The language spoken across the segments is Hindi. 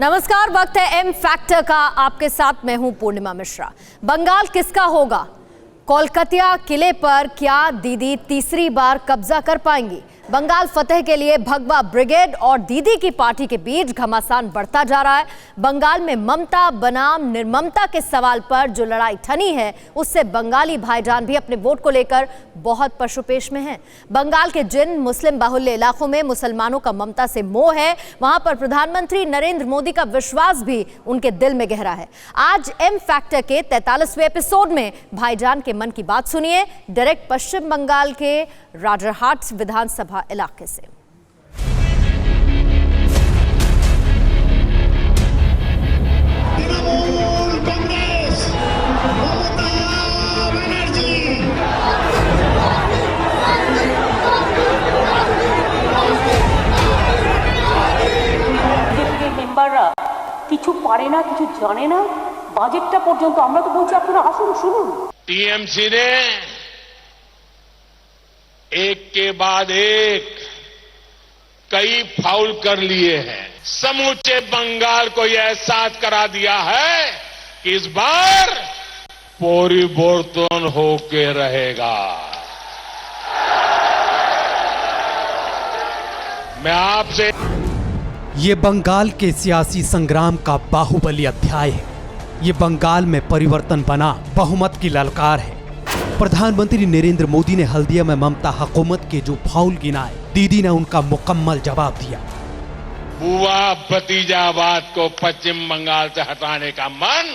नमस्कार, वक्त है एम फैक्टर का। आपके साथ मैं हूं पूर्णिमा मिश्रा। बंगाल किसका होगा? कोलकाता किले पर क्या दीदी तीसरी बार कब्जा कर पाएंगी? बंगाल फतेह के लिए भगवा ब्रिगेड और दीदी की पार्टी के बीच घमासान बढ़ता जा रहा है। बंगाल में ममता बनाम निर्ममता के सवाल पर जो लड़ाई ठनी है, उससे बंगाली भाईजान भी अपने वोट को लेकर बहुत पशुपेश में हैं। बंगाल के जिन मुस्लिम बाहुल्य इलाकों में मुसलमानों का ममता से मोह है, वहां पर प्रधानमंत्री नरेंद्र मोदी का विश्वास भी उनके दिल में गहरा है। आज एम फैक्टर के 43वें एपिसोड में भाईजान के मन की बात सुनिए, डायरेक्ट पश्चिम बंगाल के राजरहाट विधानसभा इलाके से। মেম্বাররা কিছু পারে না, কিছু জানে না, বাজেটটা পর্যন্ত আমরা তো বলছি আপনারা আসুন শুনুন। टीएमसी ने एक के बाद एक कई फाउल कर लिए हैं। समूचे बंगाल को यह एहसास करा दिया है कि इस बार परिवर्तन होके रहेगा। मैं आपसे ये बंगाल के सियासी संग्राम का बाहुबली अध्याय है। ये बंगाल में परिवर्तन बना बहुमत की ललकार है। प्रधानमंत्री नरेंद्र मोदी ने हल्दिया में ममता हुकूमत के जो फाउल गिनाए, दीदी ने उनका मुकम्मल जवाब दिया। बुआ भतीजावाद को पश्चिम बंगाल से हटाने का मन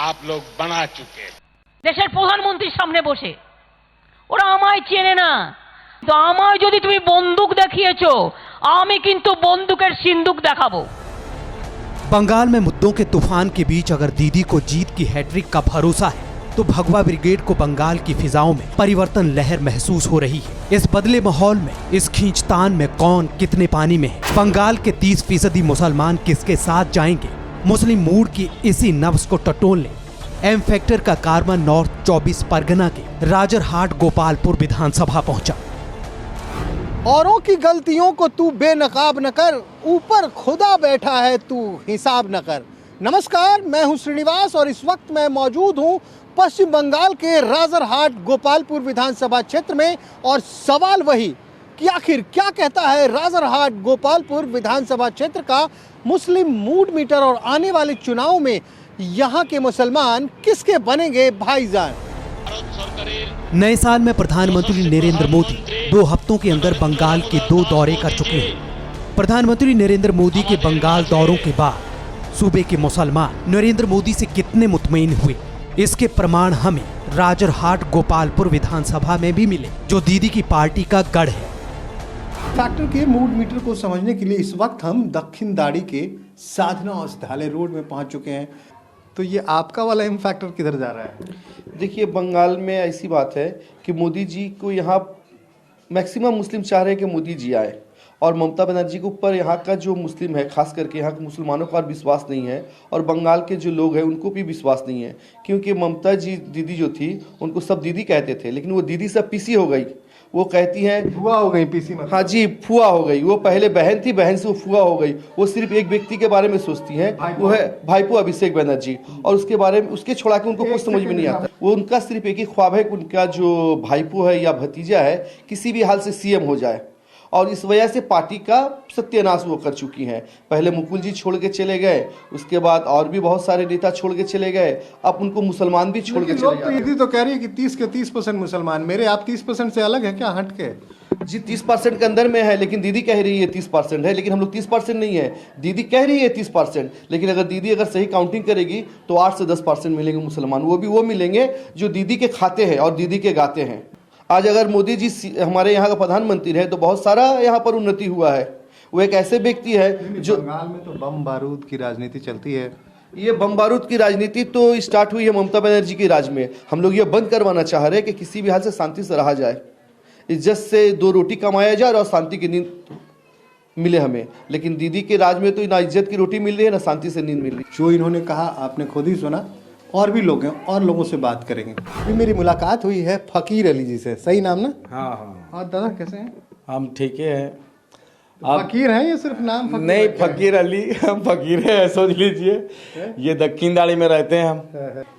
आप लोग बना चुके हैं। দেশের প্রধানমন্ত্রীর সামনে বসে ওরা আমায় চেনে না, তো আমায় যদি তুমি বন্দুক দেখিয়েছো, আমি কিন্তু বন্দুকের সিন্দুক দেখাবো। बंगाल में मुद्दों के तूफान के बीच अगर दीदी को जीत की हैट्रिक का भरोसा है, तो भगवा ब्रिगेड को बंगाल की फिजाओं में परिवर्तन लहर महसूस हो रही है। इस बदले माहौल में, इस खींचतान में कौन कितने पानी में है? बंगाल के 30% मुसलमान किसके साथ जाएंगे? मुस्लिम मूड की इसी नब्ज को टटोलने एम फैक्टर का कारवां नॉर्थ 24 परगना के राजरहाट गोपालपुर विधानसभा पहुंचा। औरों की गलतियों को तू बेनकाब न कर, ऊपर खुदा बैठा है तू हिसाब न कर। नमस्कार, मैं हूं श्रीनिवास और इस वक्त मैं मौजूद हूं पश्चिम बंगाल के राजरहाट गोपालपुर विधानसभा क्षेत्र में। और सवाल वही कि आखिर क्या कहता है राजरहाट गोपालपुर विधानसभा क्षेत्र का मुस्लिम मूड मीटर और आने वाले चुनाव में यहाँ के मुसलमान किसके बनेंगे भाईजान। नए साल में प्रधानमंत्री नरेंद्र मोदी 2 हफ्तों के अंदर बंगाल के 2 दौरे कर चुके हैं। प्रधानमंत्री नरेंद्र मोदी के बंगाल दौरों के बाद सूबे के मुसलमान नरेंद्र मोदी से कितने मुतमईन हुए, इसके प्रमाण हमें राजरहाट गोपालपुर विधानसभा में भी मिले, जो दीदी की पार्टी का गढ़ है। फैक्टर के मूड मीटर को समझने के लिए इस वक्त हम दक्षिण दाड़ी के साधना औषधालय रोड में पहुंच चुके हैं। तो ये आपका वाला एम फैक्टर किधर जा रहा है? देखिए, बंगाल में ऐसी बात है कि मोदी जी को यहाँ मैक्सिमम मुस्लिम चाह रहे हैं कि मोदी जी आए, और ममता बनर्जी के ऊपर यहाँ का जो मुस्लिम है, खास करके यहाँ के मुसलमानों का विश्वास नहीं है, और बंगाल के जो लोग हैं उनको भी विश्वास नहीं है। क्योंकि ममता जी दीदी जो थी, उनको सब दीदी कहते थे, लेकिन वो दीदी सब पीसी हो गई। वो कहती हैं फुआ हो गई, पीसी मतलब। हाँ जी, फुआ हो गई। वो पहले बहन थी, बहन से वो फुआ हो गई। वो सिर्फ एक व्यक्ति के बारे में सोचती हैं, वो है भाईपो अभिषेक बनर्जी, और उसके बारे में उसके छोड़ा के उनको कुछ समझ में नहीं आता। वो उनका सिर्फ एक ही ख्वाब है कि उनका जो भाईपो है या भतीजा है किसी भी हाल से सीएम हो जाए, और इस वजह से पार्टी का सत्यानाश वो कर चुकी हैं। पहले मुकुल जी छोड़ के चले गए, उसके बाद और भी बहुत सारे नेता छोड़ के चले गए, अब उनको मुसलमान भी छोड़ के चले गए। दीदी तो कह रही है कि 30 के 30% मुसलमान मेरे, आप 30% से अलग है क्या, हट के? जी 30% के अंदर में है, लेकिन दीदी कह रही है 30% है, लेकिन हम लोग 30% नहीं है। दीदी कह रही है 30%, लेकिन अगर दीदी सही काउंटिंग करेगी तो 8 से 10% मिलेंगे मुसलमान। वो भी वो मिलेंगे जो दीदी के खाते हैं और दीदी के गाते हैं। आज अगर मोदी जी हमारे यहाँ का प्रधानमंत्री है तो बहुत सारा यहाँ पर उन्नति हुआ है। वो एक ऐसे व्यक्ति है जो, बंगाल में तो बम बारूद की राजनीति चलती है। ये बम बारूद की राजनीति तो स्टार्ट हुई है ममता बनर्जी के राज में। हम लोग ये बंद करवाना चाह रहे हैं कि किसी भी हाल से शांति से रहा जाए, इज्जत से 2 रोटी कमाया जाए और शांति की नींद मिले हमें। लेकिन दीदी के राज में तो ना इज्जत की रोटी मिल रही है, ना शांति से नींद मिल रही। जो इन्होंने कहा आपने खुद ही सुना, और भी लोग हैं, और लोगों से बात करेंगे। अभी मेरी मुलाकात हुई है फकीर अली जी से, सही नाम ना? हाँ हाँ। और दादा कैसे हैं? हम ठीक है। फकीर हैं ये सिर्फ नाम फकीर नहीं, रखे हैं? फकीर अली हम फकीर है सोच लीजिए। ये दक्षिण दाड़ी में रहते हैं हम,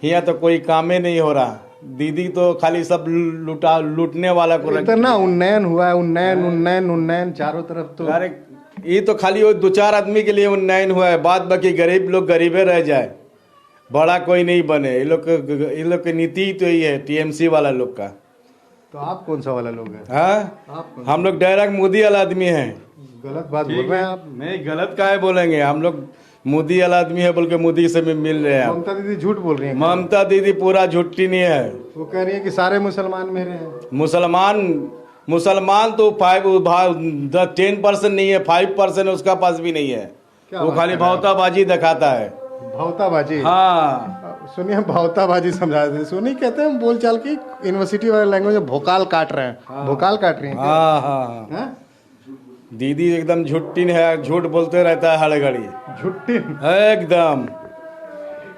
यहाँ तो कोई काम ही नहीं हो रहा। दीदी तो खाली सब लूटने वाला को रख। इतना उन्नयन हुआ है, उन्नयन उन्नयन उन्नयन चारों तरफ। तो अरे ये तो खाली वो 2-4 आदमी के लिए उन्नयन हुआ है, बाद बाकी गरीब लोग गरीबे रह जाए, बड़ा कोई नहीं बने। ये लोग की नीति तो यही है टीएमसी वाला लोग का। तो आप कौन सा वाला लोग हैं? हाँ, हम लोग डायरेक्ट मोदी वाला आदमी हैं। गलत बात बोल रहे हैं आप। नहीं, गलत काहे बोलेंगे, हम लोग मोदी वाला आदमी है बोल के मोदी से भी मिल रहे हैं। ममता दीदी झूठ बोल रही हैं। ममता दीदी पूरा झूठी नहीं है। वो कह रही है कि सारे मुसलमान मेरे हैं। मुसलमान तो 10% नहीं है, 5% उसका पास भी नहीं है। वो खाली भावताबाजी दिखाता है। भावताबाजी? हाँ, सुनिए, भावताबाजी समझा देते। सुनिए, कहते हैं बोलचाल की यूनिवर्सिटी वाले लैंग्वेज में भोकाल काट रहे हैं। भोकाल काट रही हैं? हाँ। हाँ? दीदी एकदम झुट्टी है, झूठ बोलते रहता है हर घड़ी। झुट्टी एकदम।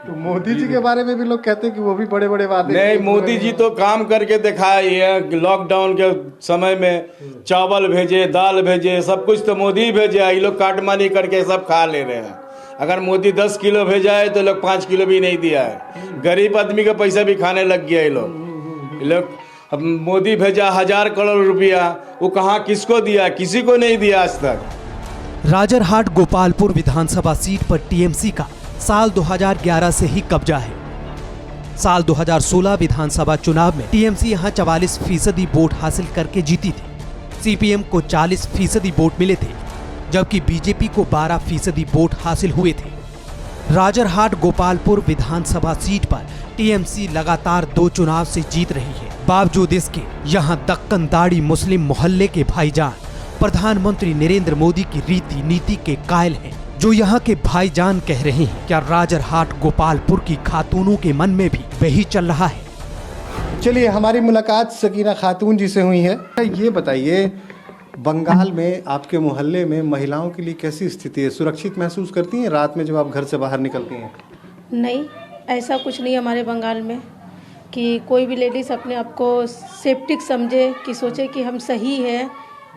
तो मोदी जी के बारे में भी लोग कहते हैं कि वो भी बड़े बड़े वादे नहीं, किए मोदी जी तो काम करके दिखाए है। लॉकडाउन के समय में चावल भेजे, दाल भेजे, सब कुछ तो मोदी ही भेजे। ये लोग काटमानी करके सब खा ले रहे हैं। अगर मोदी 10 किलो भेजा है तो लोग 5 किलो भी नहीं दिया है। गरीब आदमी का पैसा भी खाने लग गया ये लोग। अब मोदी भेजा 1000 करोड़ रुपया, वो कहाँ किसको दिया? किसी को नहीं दिया आज तक। राजरहाट गोपालपुर विधानसभा सीट पर टीएमसी का साल 2011 से ही कब्जा है। साल 2016 विधानसभा चुनाव में टीएमसी यहां 44% वोट हासिल करके जीती थी। सीपीएम को 40% वोट मिले थे, जबकि बीजेपी को 12% वोट हासिल हुए थे। राजरहाट गोपालपुर विधानसभा सीट पर टीएमसी लगातार 2 चुनाव से जीत रही है। बावजूद इसके यहां दक्कन दाढ़ी मुस्लिम मोहल्ले के भाईजान प्रधानमंत्री नरेंद्र मोदी की रीति नीति के कायल हैं, जो यहाँ के भाईजान कह रहे हैं क्या राजरहाट गोपालपुर की खातूनों के मन में भी वही चल रहा है। चलिए, हमारी मुलाकात सकीना खातून जी से हुई है। ये बताइए, बंगाल में आपके मोहल्ले में महिलाओं के लिए कैसी स्थिति है? सुरक्षित महसूस करती हैं रात में जब आप घर से बाहर निकलती हैं? नहीं, ऐसा कुछ नहीं हमारे बंगाल में कि कोई भी लेडीज़ अपने आप को सेफ्टिक समझे, कि सोचे कि हम सही है।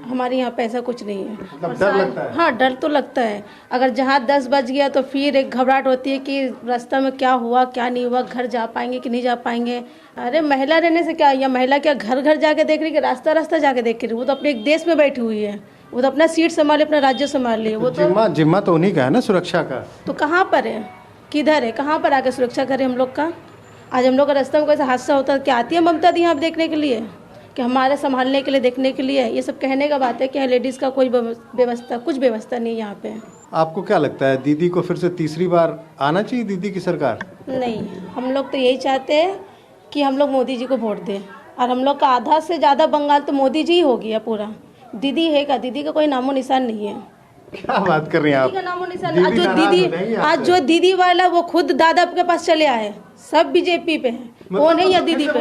हमारे यहाँ पे ऐसा कुछ नहीं है। मतलब डर लगता है? हाँ, डर तो लगता है। अगर जहाँ 10 बज गया तो फिर एक घबराहट होती है कि रास्ता में क्या हुआ क्या नहीं हुआ, घर जा पाएंगे कि नहीं जा पाएंगे। अरे महिला रहने से क्या, या महिला क्या घर घर जाके देख रही है कि रास्ता रास्ता जाके देख रही है? वो तो अपने एक देश में बैठी हुई है, वो तो अपना सीट संभाले, अपना राज्य संभाल रही है। वो तो जिम्मा तो उन्हीं का है ना सुरक्षा का। तो कहाँ पर है, किधर है, कहाँ पर आके सुरक्षा करे हम लोग का? आज हम लोग का रास्ते में कोई हादसा होता है, क्या आती है ममता दी यहाँ देखने के लिए, कि हमारे संभालने के लिए, देखने के लिए? ये सब कहने का बात है कि लेडीज़ का कोई व्यवस्था, कुछ व्यवस्था नहीं यहाँ पे। आपको क्या लगता है, दीदी को फिर से तीसरी बार आना चाहिए, दीदी की सरकार? नहीं, हम लोग तो यही चाहते हैं कि हम लोग मोदी जी को वोट दें। और हम लोग का आधा से ज़्यादा बंगाल तो मोदी जी ही हो गया पूरा। दीदी है का? दीदी का कोई नामो निशान नहीं है। क्या बात कर रही हैं आप? दीदी का नामो निशान। आज जो दीदी वाला वो खुद दादा के पास चले आए, सब बीजेपी पे है। वो नहीं है दीदी पे।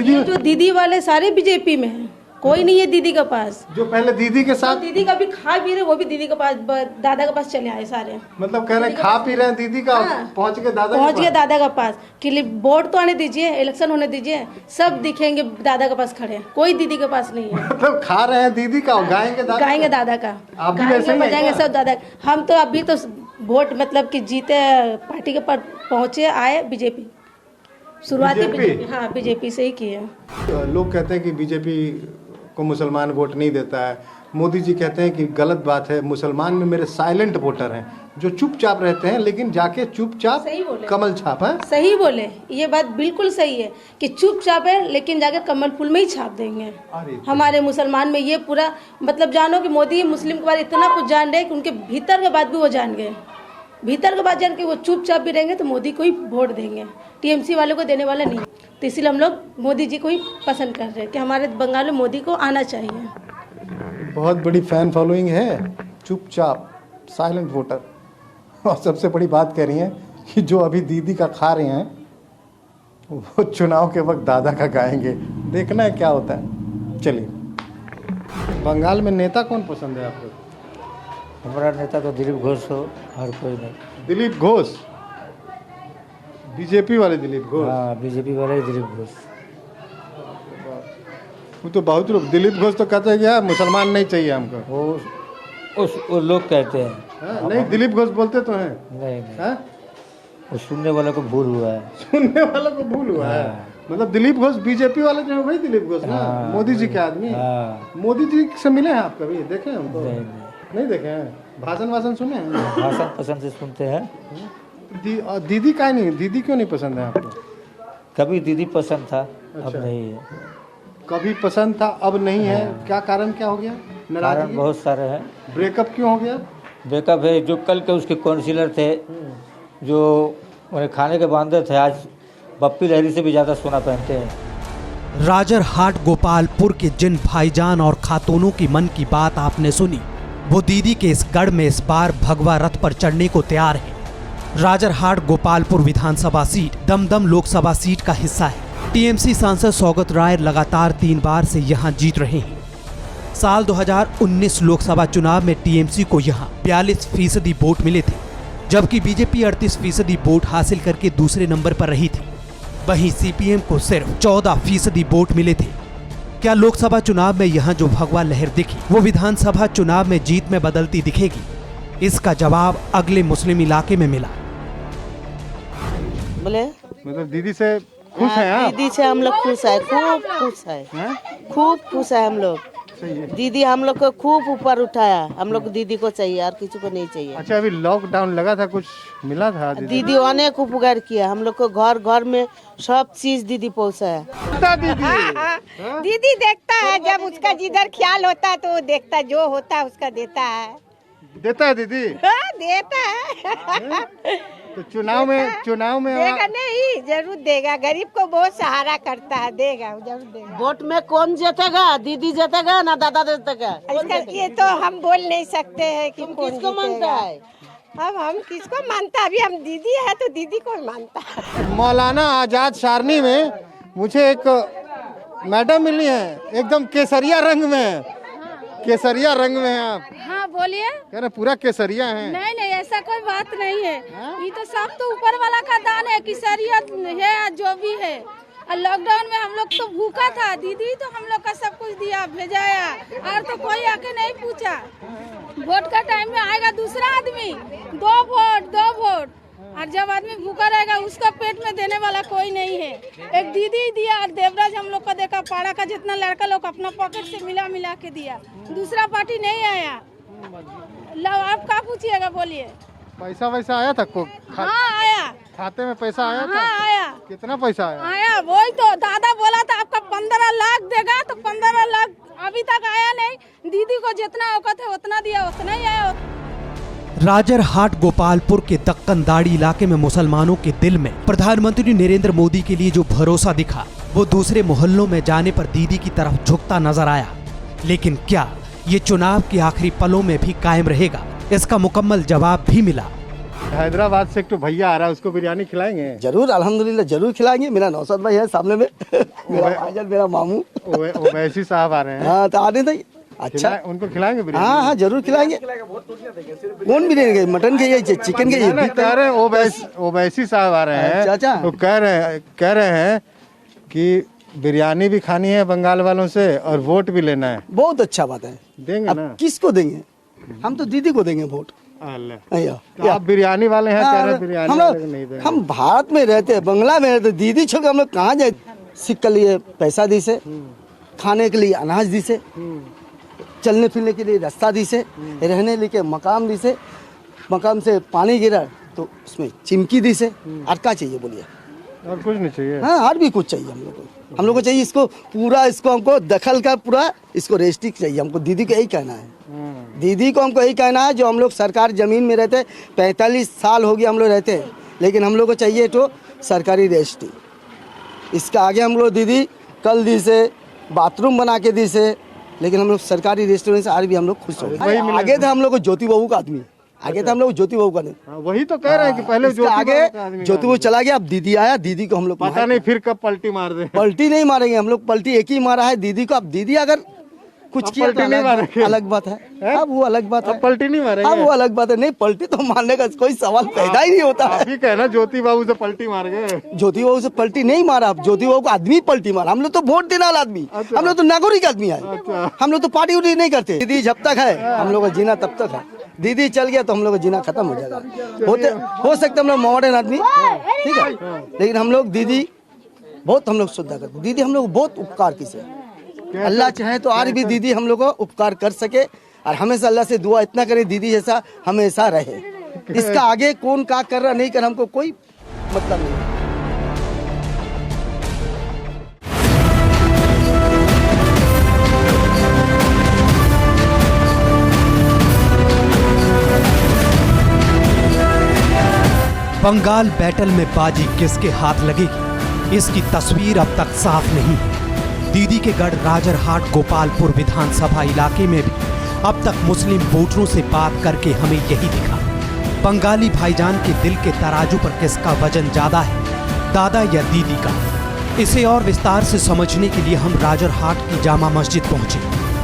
ये जो दीदी वाले सारे बीजेपी में हैं, कोई नहीं है दीदी के पास। जो पहले दीदी के साथ दीदी का भी खा पी रहे, वो भी दीदी के पास, दादा के पास चले आए सारे। मतलब कह रहे हैं खा पी रहे हैं दीदी का, पहुंच गए दादा के पास। कि वोट तो आने दीजिए, इलेक्शन होने दीजिए, सब दिखेंगे दादा के पास खड़े। कोई दीदी के पास नहीं है। मतलब खा रहे हैं दीदी का, गाएंगे दादा का, बजाएंगे सब दादा। हम तो अभी तो वोट मतलब कि जीते पार्टी के पर पहुंचे आए बीजेपी, शुरुआती बीजेपी। हाँ, बीजेपी से ही किए। लोग कहते हैं कि बीजेपी को मुसलमान वोट नहीं देता है। मोदी जी कहते हैं कि गलत बात है, मुसलमान में मेरे साइलेंट वोटर हैं जो चुपचाप रहते हैं, लेकिन जाके चुपचाप कमल छाप है। सही बोले, ये बात बिल्कुल सही है कि चुपचाप है, लेकिन जाके कमल फूल में ही छाप देंगे। हमारे मुसलमान में ये पूरा मतलब जानो कि मोदी मुस्लिम के बारे इतना कुछ जान रहे कि उनके भीतर के बात भी वो जान गए। भीतर के बात जान के वो चुपचाप भी रहेंगे तो मोदी को ही वोट देंगे, टीएमसी वालों को देने वाले नहीं। तो इसीलिए हम लोग मोदी जी को ही पसंद कर रहे हैं कि हमारे बंगाल में मोदी को आना चाहिए। बहुत बड़ी फैन फॉलोइंग है, चुपचाप साइलेंट वोटर। और सबसे बड़ी बात कह रही हैं कि जो अभी दीदी का खा रहे हैं वो चुनाव के वक्त दादा का गाएंगे। देखना है क्या होता है। चलिए, बंगाल में नेता कौन पसंद है आपको? हमारा नेता तो दिलीप घोष हो, और कोई नहीं। दिलीप घोष? बीजेपी वाले दिलीप घोष? हाँ, बीजेपी वाले दिलीप घोष। वो तो बहुत लोग, दिलीप घोष तो कहते हैं कि यार मुसलमान नहीं चाहिए हमको। वो वो लोग कहते हैं। हाँ? नहीं, दिलीप घोष बोलते तो हैं। नहीं नहीं, हाँ? वो सुनने वालों को भूल हुआ है। सुनने वालों को भूल हुआ है। मतलब दिलीप घोष बीजेपी वाले जो है वही दिलीप घोष ना, हाँ। मोदी जी के आदमी। हाँ। मोदी जी से मिले हैं आप कभी? देखे हैं उनको? नहीं नहीं देखे हैं। भाषण वासन सुने हैं? भाषण पसंद से सुनते हैं। दीदी का नहीं, दीदी क्यों नहीं पसंद है आपको? कभी दीदी पसंद था, अब अच्छा। नहीं है। कभी पसंद था, अब नहीं है। क्या कारण क्या हो गया? कारण नाराजगी? बहुत सारे हैं। ब्रेकअप क्यों हो गया? बेकअप है, जो कल के उसके काउंसिलर थे, जो उन्हें खाने के बांधे थे, आज बप्पी लहरी से भी ज़्यादा सोना पहनते हैं। राजरहाट गोपालपुर के जिन भाईजान और खातूनों की मन की बात आपने सुनी, वो दीदी के इस गढ़ में इस बार भगवा रथ पर चढ़ने को तैयार है। राजरहाट गोपालपुर विधानसभा सीट दमदम लोकसभा सीट का हिस्सा है। टीएमसी सांसद सौगत राय लगातार 3 बार से यहां जीत रहे हैं। साल 2019 लोकसभा चुनाव में टीएमसी को यहां 42% वोट मिले थे, जबकि बीजेपी 38% वोट हासिल करके दूसरे नंबर पर रही थी। वहीं सीपीएम को सिर्फ 14% वोट मिले थे। क्या लोकसभा चुनाव में यहां जो भगवा लहर दिखी वो विधानसभा चुनाव में जीत में बदलती दिखेगी? इसका जवाब अगले मुस्लिम इलाके में मिला। बोले मतलब दीदी से खुश हैं आप? दीदी से हम लोग खुश है, खूब खुश है, खूब खुश है हम लोग। दीदी हम लोग को खूब ऊपर उठाया, हम लोग दीदी को चाहिए और किसी को नहीं चाहिए। अच्छा, अभी लॉकडाउन लगा था, कुछ मिला था? दीदी अनेक उपकार किया, हम लोग को घर घर में सब चीज दीदी पहुँचाया। दीदी देखता है, जब उसका जिधर ख्याल होता है तो वो देखता है, जो होता है उसका देता है। देता है दीदी? हाँ, देता है। तो चुनाव में देगा नहीं, जरूर देगा। गरीब को बहुत सहारा करता है, देगा, जरूर देगा। वोट में कौन जीतेगा? दीदी जीतेगा ना दादा जीतेगा? इसका ये तो हम बोल नहीं सकते हैं कि कौन किसको मानता है। अब हम किसको मानता है? अभी हम दीदी है तो दीदी को मानता है। मौलाना आजाद शारनी में मुझे एक मैडम मिली है, एकदम केसरिया रंग में। केसरिया रंग में है आप? हाँ बोलिए। कह रहे पूरा केसरिया है। नहीं नहीं, ऐसा कोई बात नहीं है। ये तो सब तो ऊपर वाला का दान है, किसरियत है जो भी है। और लॉकडाउन में हम लोग तो भूखा था, दीदी तो हम लोग का सब कुछ दिया, भेजाया, और तो कोई आके नहीं पूछा। वोट का टाइम में आएगा दूसरा आदमी, 2 वोट, और जब आदमी भूखा रहेगा उसका पेट में देने वाला कोई नहीं है। एक दीदी दिया और देवराज हम लोग का देखा, पाड़ा का जितना लड़का लोग अपना पॉकेट से मिला के दिया, दूसरा पार्टी नहीं आया। आप क्या पूछिएगा, बोलिए। पैसा वैसा आया था को? हाँ आया, खाते में पैसा आया था? हाँ आया। कितना पैसा आया? आया, वही तो दादा बोला था आपका 15 लाख देगा, तो 15 लाख अभी तक आया नहीं। दीदी को जितना औकात है उतना दिया, उतना ही आया। राजरहाट गोपालपुर के दक्कन दाड़ी इलाके में मुसलमानों के दिल में प्रधानमंत्री नरेंद्र मोदी के लिए जो भरोसा दिखा, वो दूसरे मोहल्लों में जाने पर दीदी की तरफ झुकता नजर आया। लेकिन क्या ये चुनाव के आखिरी पलों में भी कायम रहेगा? इसका मुकम्मल जवाब भी मिला। हैदराबाद से एक तो भैया आ रहा है, उसको बिरयानी खिलाएंगे? जरूर, अल्हम्दुलिल्लाह जरूर खिलाएंगे। मेरा नौसद भाई है सामने में, मेरा भाईजान, मेरा मामू ओवैसी साहब आ रहे हैं। हाँ तो आने दे। अच्छा, उनको खिलाएंगे बिरयानी? हाँ हाँ जरूर खिलाएंगे। कौन बिरयानी के? मटन के या चिकन के? कह रहे हैं ओवैसी साहब आ रहे हैं। चाचा तो कह रहे हैं कि बिरयानी भी खानी है बंगाल वालों से और वोट भी लेना है। बहुत अच्छा बात है। देंगे ना? किसको देंगे? हम तो दीदी को देंगे वोट। तो आप बिरयानी वाले हैं, कह रहे हैं बिरयानी वाले को नहीं देंगे। हम भारत में रहते हैं, बंगला में रहते, दीदी छोड़ हम लोग कहाँ जाए? सिख के लिए पैसा दी से, खाने के लिए अनाज दी से, चलने फिरने के लिए रास्ता दी से, रहने के लिए मकाम दी से, मकाम से पानी गिरा तो उसमें चिमकी दी से। और क्या चाहिए बोलिए? और कुछ नहीं चाहिए? हाँ, और भी कुछ चाहिए हम लोग को चाहिए इसको पूरा, इसको हमको दखल का पूरा, इसको रेस्ट्रिक चाहिए हमको। दीदी को यही कहना है, दीदी को हमको यही कहना है। जो हम लोग सरकार जमीन में रहते 45 साल हो गया हम लोग रहते हैं, लेकिन हम लोग को चाहिए तो सरकारी रेस्ट्री। इसका आगे हम लोग दीदी कल दी से बाथरूम बना के दी से, लेकिन हम लोग सरकारी रेस्टोरेंट से आज भी हम लोग खुश हो गए। आगे था हम लोग को ज्योति बाबू का आदमी, आगे था हम लोग ज्योति बाबू का नहीं। वही तो कह रहे हैं कि पहले आगे ज्योति बाबू चला गया, अब दीदी आया, दीदी को हम लोग पता नहीं फिर कब पलटी मार दे। पलटी नहीं मारेंगे हम लोग, पलटी एक ही मारा है दीदी को। अब दीदी अगर कुछ किया तो अलग बात है। अब वो अलग बात है, पलटी नहीं मारेंगे। अब वो अलग बात है। नहीं पलटी तो मारने का कोई सवाल पैदा ही नहीं होता है। अभी कहना ज्योति बाबू से पलटी मार गए। ज्योति बाबू से पलटी नहीं मारा, ज्योति बाबू को आदमी पलटी मारा। हम लोग तो वोट देने वाला आदमी, हम लोग तो नागरिक आदमी है। हम लोग तो पार्टी उटी नहीं करते। दीदी जब तक है हम लोग का जीना तब तक है। दीदी चल गया तो हम लोग का जीना खत्म हो जाएगा। हो सकता हम लोग मॉडर्न आदमी, ठीक है, लेकिन हम लोग दीदी बहुत हम लोग श्रद्धा करते। दीदी हम लोग बहुत उपकार की से, अल्लाह चाहे तो आज भी दीदी हम लोग को उपकार कर सके और हमेशा अल्लाह से दुआ इतना करे दीदी जैसा हमेशा रहे। इसका आगे कौन क्या कर रहा नहीं कर हमको कोई मतलब नहीं। बंगाल बैटल में बाजी किसके हाथ लगेगी, इसकी तस्वीर अब तक साफ नहीं है। दीदी के गढ़ राजरहाट गोपालपुर विधानसभा इलाके में भी अब तक मुस्लिम वोटरों से बात करके हमें यही दिखा। बंगाली भाईजान के दिल के तराजू पर किसका वजन ज्यादा है, दादा या दीदी का? इसे और विस्तार से समझने के लिए हम राजरहाट की जामा मस्जिद पहुंचे।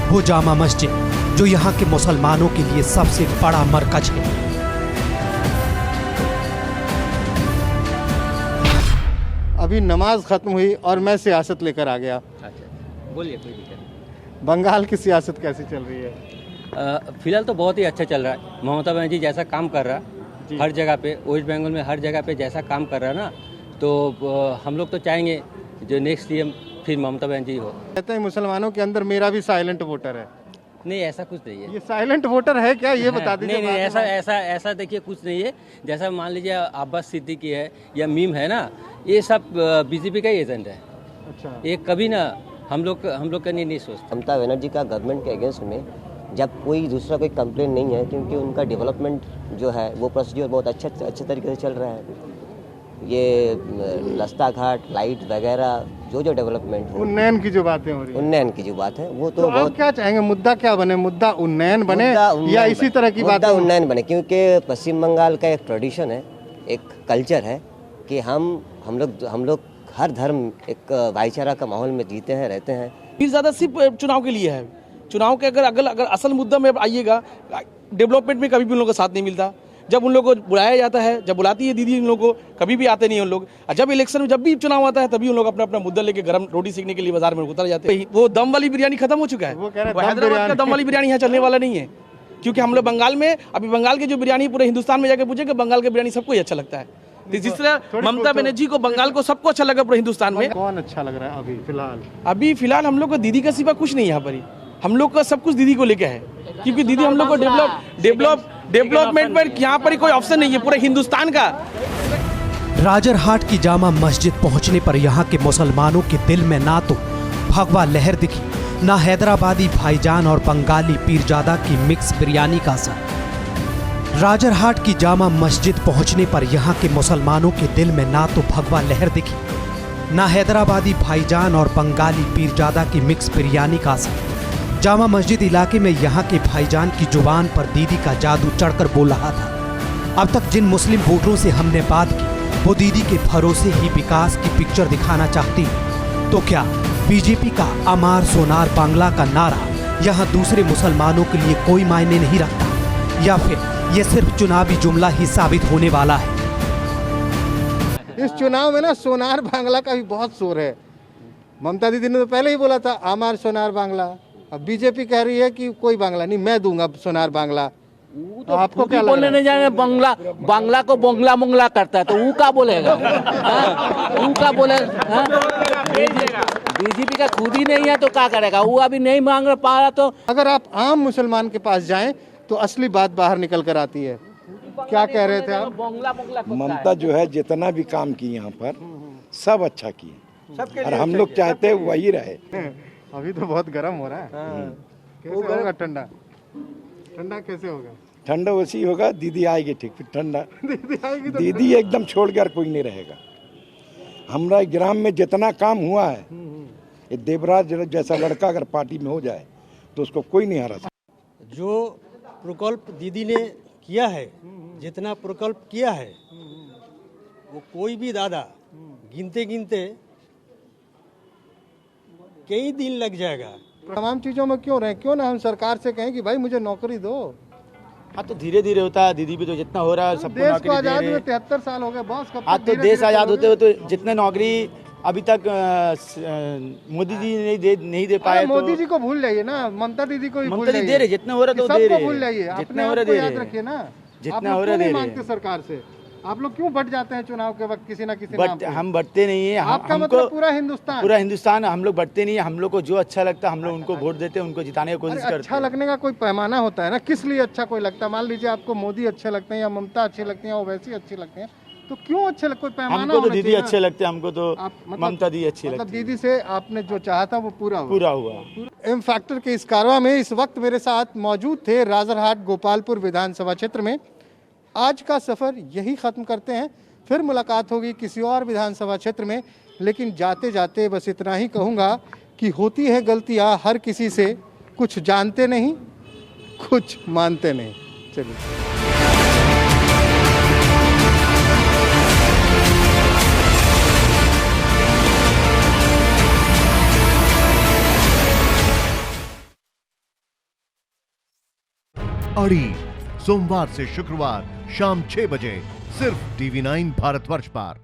वो जामा मस्जिद जो यहाँ के मुसलमानों के लिए सबसे बड़ा मरकज है। अभी नमाज खत्म हुई और मैं सियासत लेकर आ गया। बोलिए, कोई दिक्कत नहीं। बंगाल की सियासत कैसी चल रही है? फिलहाल तो बहुत ही अच्छा चल रहा है। ममता बनर्जी जैसा काम कर रहा है हर जगह पे, वेस्ट बंगाल में हर जगह पे जैसा काम कर रहा है ना, तो हम लोग तो चाहेंगे जो नेक्स्ट सीएम फिर ममता बनर्जी हो। कहते हैं मुसलमानों के अंदर मेरा भी साइलेंट वोटर है। नहीं, ऐसा कुछ नहीं है। ये साइलेंट वोटर है क्या, ये बता दीजिए। नहीं, ऐसा देखिए कुछ नहीं है। जैसा मान लीजिए अब्बास सिद्दीकी है या मीम है ना, ये सब बीजेपी का ही एजेंट है। अच्छा, ये कभी ना हम लोग का नहीं सोचते। ममता बनर्जी का गवर्नमेंट के अगेंस्ट में जब कोई दूसरा कोई कंप्लेन नहीं है, क्योंकि उनका डेवलपमेंट जो है वो प्रोसीजर बहुत अच्छे तरीके से चल रहा है। ये रास्ता घाट, लाइट वगैरह जो डेवलपमेंट है, उन्नयन की जो बातें हो रही है, उन्नयन की जो बात है वो तो बहुत। आप क्या चाहेंगे, मुद्दा क्या बने? मुद्दा उन्नयन बने या इसी तरह की बात? उन्नयन बने, क्योंकि पश्चिम बंगाल का एक ट्रेडिशन है, एक कल्चर है कि हम लोग हर धर्म एक भाईचारा का माहौल में जीते हैं, रहते हैं। फिर ज़्यादा सिर्फ चुनाव के लिए है। चुनाव के अगर असल मुद्दा में आइएगा, डेवलपमेंट में कभी भी उन लोगों का साथ नहीं मिलता। जब उन लोगों को बुलाया जाता है, जब बुलाती है दीदी उन लोगों को, कभी भी आते नहीं उन लोग। जब इलेक्शन में जब भी चुनाव आता है तभी उन लोग अपना मुद्दा लेके गरम रोटी सीखने के लिए बाजार में उतर जाते हैं। वो दम वाली बिरयानी खत्म हो चुका है। हैदराबाद का दम वाली बिरयानी यहाँ चलने वाला नहीं है, क्योंकि हम लोग बंगाल में अभी बंगाल की जो बिरयानी पूरे हिंदुस्तान में जाकर पूछे कि बंगाल की बिरयानी सबको ही अच्छा लगता है। जिस तरह ममता बनर्जी को बंगाल को सबको अच्छा लगा पूरे हिंदुस्तान में। कौन अच्छा लग रहा है अभी फिलहाल हम लोग को दीदी का सिवा कुछ नहीं। यहाँ पर हम लोग का सब कुछ दीदी को लेके है, क्योंकि दीदी हम लोग को डेवलपमेंट में यहाँ पर कोई ऑप्शन नहीं है पूरे हिंदुस्तान का। राजरहाट की जामा मस्जिद पहुंचने पर यहाँ के मुसलमानों के दिल में ना तो भगवा लहर दिखी, ना हैदराबादी भाईजान और बंगाली पीरजादा की मिक्स बिरयानी का असर। राजरहाट की जामा मस्जिद पहुंचने पर यहाँ के मुसलमानों के दिल में ना तो भगवा लहर दिखी, ना हैदराबादी भाईजान और बंगाली पीरजादा की मिक्स बिरयानी का असर। जामा मस्जिद इलाके में यहाँ के भाईजान की जुबान पर दीदी का जादू चढ़कर बोल रहा था। अब तक जिन मुस्लिम वोटरों से हमने बात की वो दीदी के भरोसे ही विकास की पिक्चर दिखाना चाहती है। तो क्या बीजेपी का अमार सोनार बांग्ला का नारा यहाँ दूसरे मुसलमानों के लिए कोई मायने नहीं रखता, या फिर ये सिर्फ चुनावी जुमला ही साबित होने वाला है? इस चुनाव में ना सोनार बांग्ला का भी बहुत शोर है। ममता दीदी ने तो पहले ही बोला था अमार सोनार बांग्ला। अब बीजेपी कह रही है कि कोई बांग्ला नहीं, मैं दूंगा सोनार बांग्ला। तो आपको क्या बोलने नहीं जाएंगे? बांग्ला को बोंगला मुंगला करता है तो वो क्या बोलेगा? वो क्या बोले? बीजेपी का खुद ही नहीं है तो क्या करेगा? वो अभी नहीं मांग पा रहा। तो अगर आप आम मुसलमान के पास जाएं तो असली बात बाहर निकल कर आती है। क्या कह रहे थे आप? ममता जो है जितना भी काम की यहाँ पर सब अच्छा किए और हम लोग चाहते हैं वही रहे। अभी तो बहुत गर्म हो रहा है। कैसे होगा ठंडा? ठंडा कैसे होगा? ठंडा वैसी होगा, दीदी आएगी ठीक, फिर ठंडा दीदी आएगी तो दीदी एकदम छोड़ कर कोई नहीं रहेगा। हमारा ग्राम में जितना काम हुआ है, ये देवराज जैसा लड़का अगर पार्टी में हो जाए तो उसको कोई नहीं हरा सकता। जो प्रकल्प दीदी ने किया है, जितना प्रकल्प किया है, वो कोई भी दादा गिनते गिनते कई दिन लग जाएगा तमाम चीजों में क्यों रहे, क्यों ना हम सरकार से कहें कि भाई मुझे नौकरी दो। हाँ तो धीरे धीरे होता है, दीदी भी तो जितना हो रहा है सबको देश को नौकरी दे आजाद रहे हुए हैं। 73 साल हो गए बॉस, कब आज तक तो धीरे देश धीरे आजाद होते करोगे? हुए तो जितने नौकरी अभी तक मोदी जी नहीं दे पाए। अरे तो मोदी जी को भूल जाइए ना, ममता दीदी को भी भूल ममता जी जाइए। दे रहे, जितना हो रहा तो सबको दे रहे। भूल जाइए, अपने जितना हो आप रहा को दे याद रहे। रखिए ना। जितना आप लोग हो रहा क्यों दे नहीं रहे। मांगते सरकार से? आप लोग क्यों बढ़ जाते हैं चुनाव के वक्त किसी ना किसी नाम बट पे? हम बढ़ते नहीं है। आपका हमको मतलब पूरा हिंदुस्तान हम लोग बढ़ते नहीं है। हम लोग को जो अच्छा लगता है हम लोग उनको वोट देते हैं, उनको जिताने की कोशिश अरे करते अच्छा हैं। लगने का कोई पैमाना होता है ना, किस लिए अच्छा कोई लगता है? मान लीजिए आपको मोदी अच्छे लगते हैं या ममता अच्छी लगती है, ओवैसी अच्छी लगते हैं, तो क्यों अच्छे कोई पैमाना हमको तो होना दीदी चाहिए ना? अच्छे लगते हैं, हमको तो मतलब- ममता दी अच्छी मतलब लगती है। दीदी से आपने जो चाहा था वो पूरा हुआ। एम फैक्टर के इस कारवा में इस वक्त मेरे साथ मौजूद थे राजरहाट गोपालपुर विधानसभा क्षेत्र में। आज का सफर यही खत्म करते हैं, फिर मुलाकात होगी किसी और विधानसभा क्षेत्र में। लेकिन जाते जाते बस इतना ही कहूँगा कि होती है गलतियाँ हर किसी से, कुछ जानते नहीं कुछ मानते नहीं। चलिए। अड़ी सोमवार से शुक्रवार शाम 6 बजे सिर्फ TV9 भारतवर्ष पर।